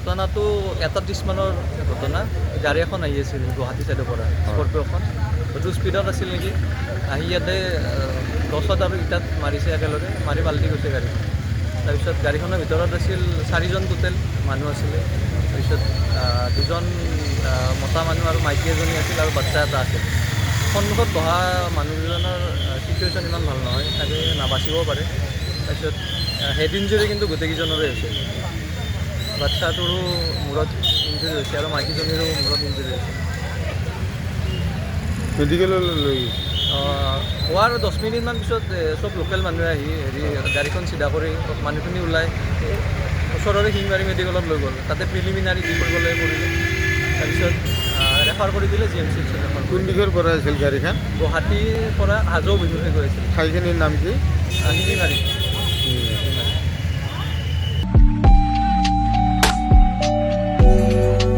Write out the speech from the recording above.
ঘটনাটো 1:30 মানৰ ঘটনা। গাড়ী এখন আহি আছিল গুৱাহাটী ছাইডৰ পৰা, স্কৰপিঅ' এখন। হয়তো স্পীডত আছিল নেকি, আহি ইয়াতে গছত আৰু ইটাত মাৰিছে একেলগে, মাৰি পাল্টি গৈছে গাড়ীখন। তাৰপিছত গাড়ীখনৰ ভিতৰত আছিল 4জন টোটেল মানুহ আছিলে। তাৰপিছত 2জন মতা মানুহ আৰু মাইকী এজনী আছিল আৰু বাচ্চা এটা আছিল। সন্মুখত বহা মানুহকেইজনৰ চিটুৱেশ্যন ইমান ভাল নহয়, চাগে নাবাচিবও পাৰে। তাৰপিছত হেড ইঞ্জুৰি কিন্তু গোটেইকেইজনৰে হৈছে। বাচ্চাটোৰো মূৰত ইঞ্জুৰি হৈছে আৰু মাইকীজনীৰো মূৰত ইঞ্জুৰি হৈছে। মেডিকেললৈ লৈ হোৱাৰ 10 মিনিটমান পিছত চব লোকেল মানুহে আহি গাড়ীখন চিধা কৰি মানুহখিনি ওলাই ওচৰৰে শিঙিমাৰী মেডিকেলত লৈ গ'ল। তাতে প্ৰিলিমিনাৰী যি কৰিব লাগে কৰিলে। তাৰপিছত ৰেফাৰ কৰি দিলে GMC ৰেফাৰ। কোন দিশৰ পৰা আছিল গাড়ীখন? গুৱাহাটীৰ পৰা হাজো অভিমুখে গৈ আছিল। ঠাইখিনিৰ নাম কি? শিঙিমাৰী।